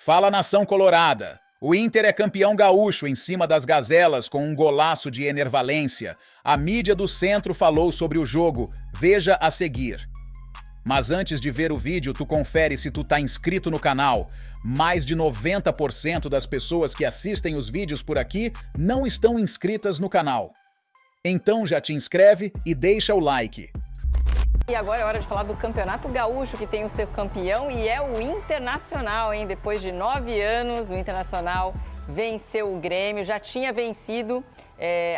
Fala, nação colorada! O Inter é campeão gaúcho em cima das gazelas com um golaço de enervalência. A mídia do centro falou sobre o jogo. Veja a seguir. Mas antes de ver o vídeo, tu confere se tu tá inscrito no canal. Mais de 90% das pessoas que assistem os vídeos por aqui não estão inscritas no canal. Então já te inscreve e deixa o like. E agora é hora de falar do Campeonato Gaúcho, que tem o seu campeão, e é o Internacional, hein? Depois de 9 anos, o Internacional venceu o Grêmio, já tinha vencido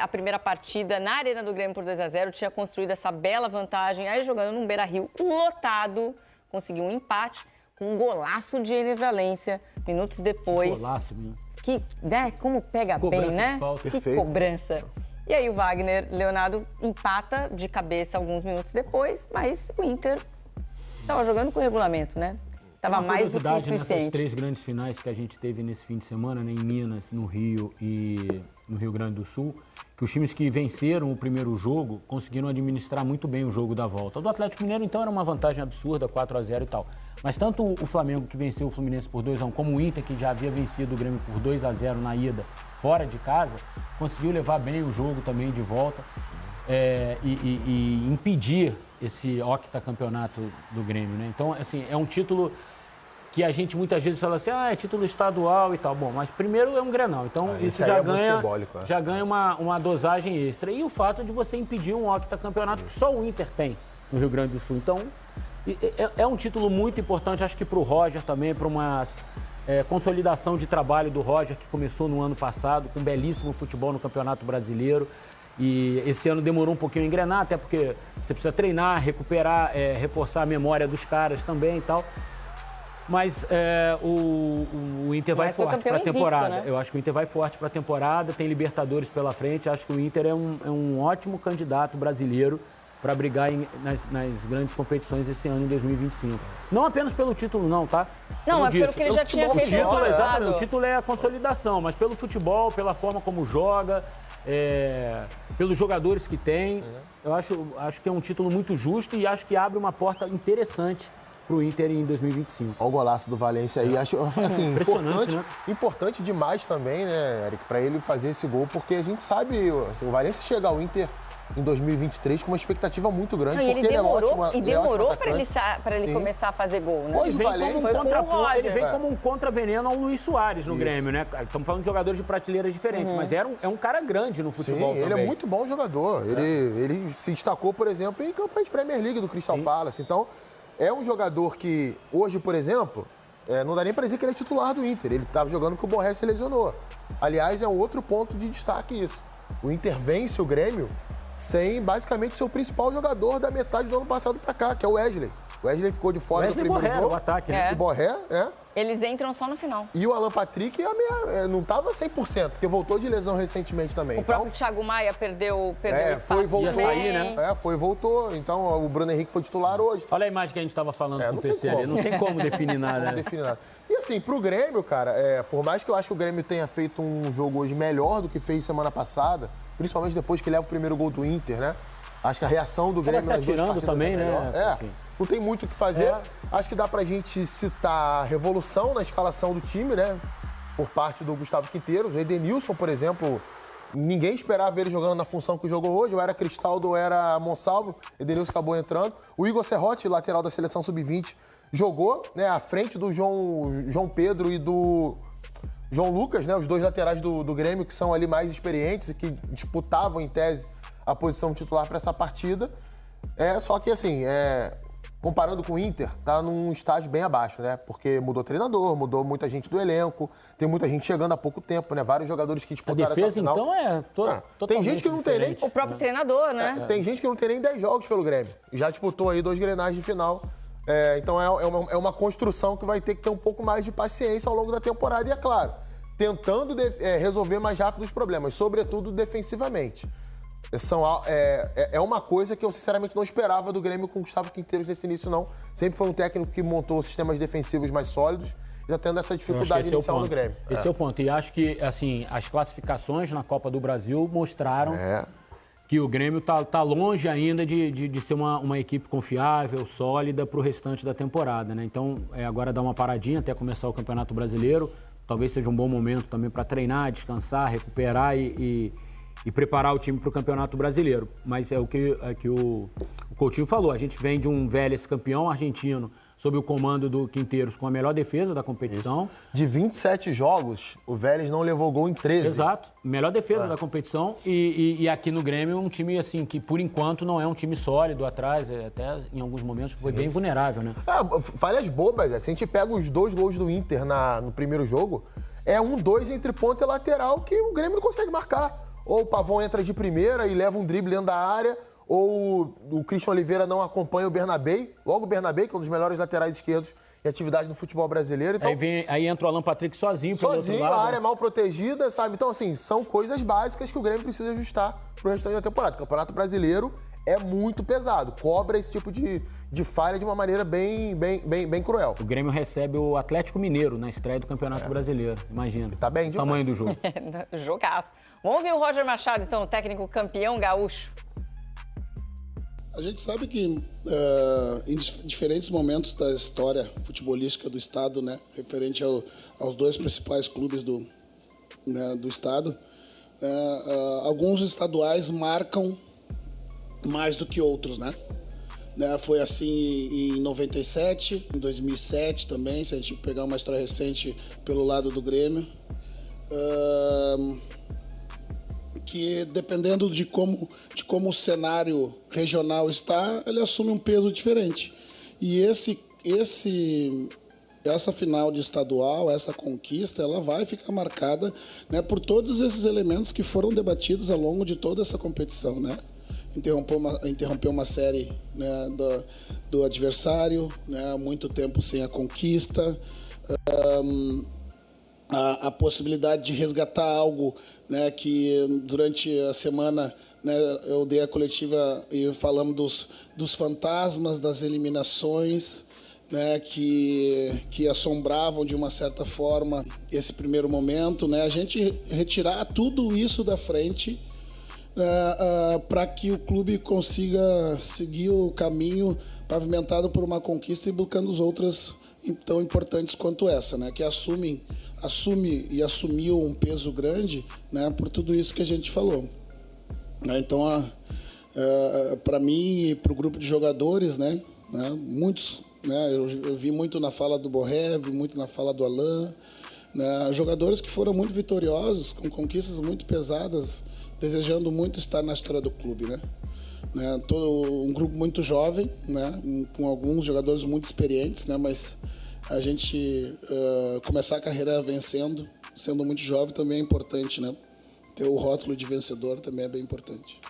a primeira partida na Arena do Grêmio por 2-0, tinha construído essa bela vantagem, aí jogando num Beira-Rio lotado, conseguiu um empate com um golaço de enervalência, minutos depois. Golaço, né? Que, né? Como pega bem, né? Falta. Que cobrança. E aí o Wagner Leonardo empata de cabeça alguns minutos depois, mas o Inter estava jogando com o regulamento, né? Estava mais do que suficiente. Nessas 3 grandes finais que a gente teve nesse fim de semana, né, em Minas, no Rio e no Rio Grande do Sul, que os times que venceram o primeiro jogo conseguiram administrar muito bem o jogo da volta. O do Atlético Mineiro, então, era uma vantagem absurda, 4-0 e tal. Mas tanto o Flamengo, que venceu o Fluminense por 2-1, como o Inter, que já havia vencido o Grêmio por 2-0 na ida, fora de casa, conseguiu levar bem o jogo também de volta e impedir esse octacampeonato do Grêmio, né? Então, assim, é um título que a gente muitas vezes fala assim, é título estadual e tal. Bom, mas primeiro é um Grenal, então isso já ganha uma dosagem extra. E o fato de você impedir um octacampeonato que só o Inter tem no Rio Grande do Sul. Então, é um título muito importante, acho que para o Roger também, para uma consolidação de trabalho do Roger, que começou no ano passado, com um belíssimo futebol no Campeonato Brasileiro. E esse ano demorou um pouquinho a engrenar, até porque você precisa treinar, recuperar, reforçar a memória dos caras também e tal. Mas o Inter vai forte para a temporada. Né? Eu acho que o Inter vai forte para a temporada, tem Libertadores pela frente. Acho que o Inter é um ótimo candidato brasileiro para brigar nas grandes competições esse ano, em 2025. Não apenas pelo título, não, tá? Não, é pelo que ele já tinha feito no ano. Exatamente, o título é a consolidação, mas pelo futebol, pela forma como joga, pelos jogadores que tem, eu acho que é um título muito justo e acho que abre uma porta interessante para o Inter em 2025. Olha o golaço do Valência aí. Acho assim, importante demais também, né, Eric, para ele fazer esse gol, porque a gente sabe, o Valência chega ao Inter em 2023 com uma expectativa muito grande, porque ele é ótimo. E demorou para ele começar a fazer gol, né? Hoje ele vem como um contraveneno ao Luiz Soares no Grêmio, né? Estamos falando de jogadores de prateleiras diferentes, mas é um cara grande no futebol também. Ele é muito bom jogador. Ele se destacou, por exemplo, em campanha de Premier League do Crystal Palace. Então, é um jogador que, hoje, por exemplo, não dá nem para dizer que ele é titular do Inter. Ele estava jogando porque o Borré se lesionou. Aliás, é um outro ponto de destaque isso. O Inter vence o Grêmio sem, basicamente, o seu principal jogador da metade do ano passado para cá, que é o Wesley. O Wesley ficou de fora do primeiro jogo. O ataque, né? O Borré, Eles entram só no final. E o Alan Patrick não estava 100%, porque voltou de lesão recentemente também. O próprio Thiago Maia perdeu foi e voltou. Ia sair, né? Foi e voltou. Então, o Bruno Henrique foi titular hoje. Olha a imagem que a gente estava falando com o PC ali. Não tem como definir nada. E assim, pro Grêmio, cara, por mais que eu acho que o Grêmio tenha feito um jogo hoje melhor do que fez semana passada, principalmente depois que leva o primeiro gol do Inter, né? Acho que a reação do Grêmio nas duas partidas também, né? Não tem muito o que fazer. Acho que dá pra gente citar a revolução na escalação do time, né? Por parte do Gustavo Quinteiros. O Edenilson, por exemplo, ninguém esperava ele jogando na função que jogou hoje. Ou era Cristaldo ou era Monsalvo. Edenilson acabou entrando. O Igor Serrotti, lateral da Seleção Sub-20, jogou, né, à frente do João Pedro e do João Lucas, né? Os dois laterais do Grêmio, que são ali mais experientes e que disputavam, em tese, a posição titular para essa partida. Só que, assim, comparando com o Inter, tá num estágio bem abaixo, né? Porque mudou treinador, mudou muita gente do elenco, tem muita gente chegando há pouco tempo, né? Vários jogadores que disputaram essa final. Então, totalmente tem gente que não tem nem... O próprio treinador, né? Tem gente que não tem nem 10 jogos pelo Grêmio. Já disputou aí 2 Grenais de final. Então, é uma construção que vai ter que ter um pouco mais de paciência ao longo da temporada. E, é claro, tentando resolver mais rápido os problemas, sobretudo defensivamente. É uma coisa que eu, sinceramente, não esperava do Grêmio com o Gustavo Quinteiros nesse início, não. Sempre foi um técnico que montou sistemas defensivos mais sólidos, já tendo essa dificuldade inicial no Grêmio. Esse é o ponto. E acho que, assim, as classificações na Copa do Brasil mostraram que o Grêmio tá longe ainda de ser uma equipe confiável, sólida para o restante da temporada, né? Então, agora dá uma paradinha até começar o Campeonato Brasileiro. Talvez seja um bom momento também para treinar, descansar, recuperar e preparar o time para o Campeonato Brasileiro. Mas é o que o Coutinho falou. A gente vem de um Vélez campeão argentino sob o comando do Quinteiros com a melhor defesa da competição. Isso. De 27 jogos, o Vélez não levou gol em 13. Exato. Melhor defesa da competição. E aqui no Grêmio, um time assim que, por enquanto, não é um time sólido atrás. Até em alguns momentos foi bem vulnerável, né? Falhas bobas. Se a gente pega os 2 gols do Inter no primeiro jogo, é 1-2 entre ponta e lateral que o Grêmio não consegue marcar. Ou o Pavão entra de primeira e leva um drible dentro da área, ou o Christian Oliveira não acompanha o Bernabé, logo o Bernabé, que é um dos melhores laterais esquerdos em atividade no futebol brasileiro. Então, aí entra o Alan Patrick sozinho pelo outro lado. A área é mal protegida, sabe? Então, assim, são coisas básicas que o Grêmio precisa ajustar pro restante da temporada. O Campeonato Brasileiro é muito pesado, cobra esse tipo de falha de uma maneira bem cruel. O Grêmio recebe o Atlético Mineiro na estreia do Campeonato Brasileiro, imagina. Tá bem, o tamanho do jogo. Jogaço. Vamos ver o Roger Machado, então, o técnico campeão gaúcho. A gente sabe que em diferentes momentos da história futebolística do estado, né, referente aos 2 principais clubes do estado, alguns estaduais marcam mais do que outros, né? Foi assim em 97, em 2007 também, se a gente pegar uma história recente pelo lado do Grêmio. Que dependendo de como o cenário regional está, ele assume um peso diferente. E essa final de estadual, essa conquista, ela vai ficar marcada, né, por todos esses elementos que foram debatidos ao longo de toda essa competição, né? Interrompeu uma série, né, do adversário, né, muito tempo sem a conquista, a possibilidade de resgatar algo, né, que durante a semana, né, eu dei a coletiva e falamos dos fantasmas das eliminações, né, que assombravam de uma certa forma esse primeiro momento, né, a gente retirar tudo isso da frente para que o clube consiga seguir o caminho pavimentado por uma conquista e buscando as outras tão importantes quanto essa, né, que assume e assumiu um peso grande, né, por tudo isso que a gente falou. Então, para mim e para o grupo de jogadores, né, muitos, né, eu vi muito na fala do Borré, vi muito na fala do Alain, né, jogadores que foram muito vitoriosos, com conquistas muito pesadas, desejando muito estar na história do clube, né. Todo um grupo muito jovem, né, com alguns jogadores muito experientes, né, mas a gente começar a carreira vencendo, sendo muito jovem, também é importante, né? Ter o rótulo de vencedor também é bem importante.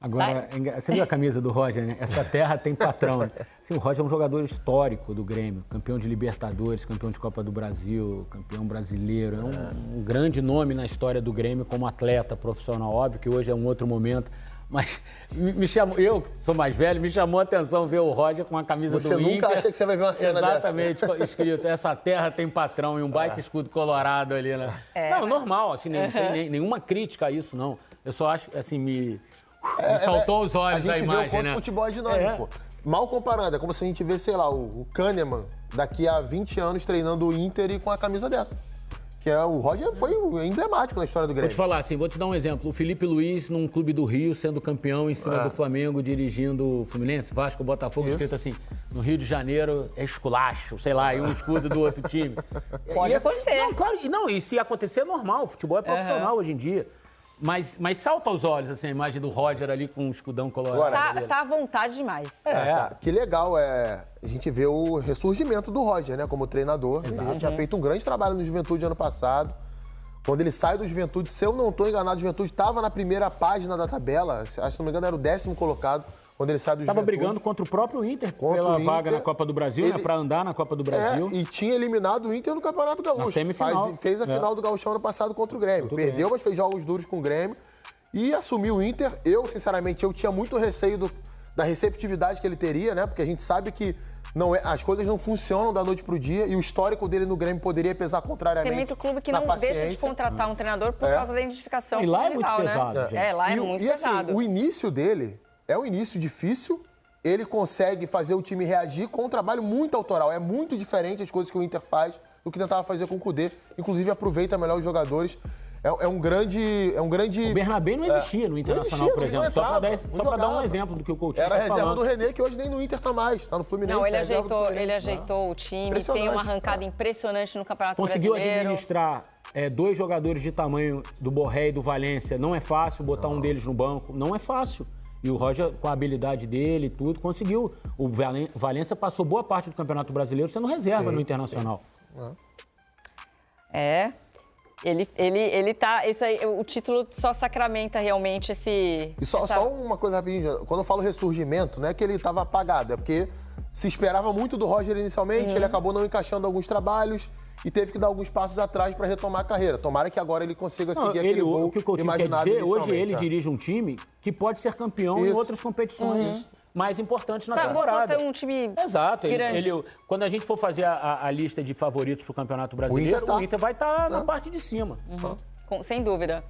Agora, você viu a camisa do Roger, né? Essa terra tem patrão. Né? Assim, o Roger é um jogador histórico do Grêmio, campeão de Libertadores, campeão de Copa do Brasil, campeão brasileiro. É um grande nome na história do Grêmio como atleta profissional. Óbvio que hoje é um outro momento, mas eu, que sou mais velho, me chamou a atenção ver o Roger com a camisa do Inter. Você nunca acha que você vai ver uma cena exatamente, dessa. Exatamente, escrito, essa terra tem patrão e um baita escudo colorado ali, né? Não, normal, assim, não tem nenhuma crítica a isso, não. Eu só acho, assim, me saltou os olhos a imagem, vê o quanto né? Futebol é dinâmico. Mal comparando, é como se a gente vê, sei lá, o Kahneman daqui a 20 anos treinando o Inter e com a camisa dessa. Que o Roger foi emblemático na história do Grêmio. Vou te falar assim, vou te dar um exemplo. O Felipe Luiz, num clube do Rio, sendo campeão em cima do Flamengo, dirigindo o Fluminense, Vasco, Botafogo, escrito assim, no Rio de Janeiro é esculacho, sei lá, e um escudo do outro time. Pode acontecer. Não, claro, e se acontecer é normal, o futebol é profissional hoje em dia. Mas salta aos olhos, assim, a imagem do Roger ali com um escudão colorado. Tá à vontade demais. Que legal, a gente vê o ressurgimento do Roger, né, como treinador. Exato. Ele tinha feito um grande trabalho no Juventude ano passado. Quando ele sai do Juventude, se eu não estou enganado, o Juventude estava na primeira página da tabela, acho que, se não me engano, era o 10º colocado. Quando ele sai do Juventude. Estava brigando contra o próprio Inter pela vaga na Copa do Brasil, né, para andar na Copa do Brasil. E tinha eliminado o Inter no Campeonato Gaúcho. Na semifinal. Fez a final do Gauchão ano passado contra o Grêmio. Perdeu, mas fez jogos duros com o Grêmio. E assumiu o Inter. Eu, sinceramente, tinha muito receio da receptividade que ele teria, né? Porque a gente sabe que as coisas não funcionam da noite pro dia e o histórico dele no Grêmio poderia pesar contrariamente. Tem muito clube que não deixa de contratar um treinador por causa da identificação e com lá o é muito rival, pesado, né? gente. Lá é muito pesado. Assim, o início dele é um início difícil. Ele consegue fazer o time reagir com um trabalho muito autoral. É muito diferente as coisas que o Inter faz do que tentava fazer com o Kudê. Inclusive, aproveita melhor os jogadores. É um grande... O Bernabé não existia no Internacional, por exemplo. Só para dar um exemplo do que o Coutinho Era está a reserva falando. do René, que hoje nem no Inter tá mais. Tá no Fluminense. Não, ele ajeitou o time. Tem uma arrancada impressionante no Campeonato Conseguiu Brasileiro. administrar 2 jogadores de tamanho do Borré e do Valência. Não é fácil botar um deles no banco. Não é fácil. E o Roger, com a habilidade dele e tudo, conseguiu. O Valência passou boa parte do Campeonato Brasileiro sendo reserva no Internacional. Ele tá... Isso aí, o título só sacramenta realmente esse... E só uma coisa rapidinho. Quando eu falo ressurgimento, não é que ele estava apagado, é porque se esperava muito do Roger inicialmente, ele acabou não encaixando alguns trabalhos e teve que dar alguns passos atrás para retomar a carreira. Tomara que agora ele consiga seguir aquele voo o que o Coutinho quer imaginado dizer, hoje inicialmente. ele dirige um time que pode ser campeão em outras competições mais importantes na temporada. Botou um time Exato. grande. Quando a gente for fazer a lista de favoritos para o Campeonato Brasileiro, o Inter vai estar na parte de cima. Sem dúvida.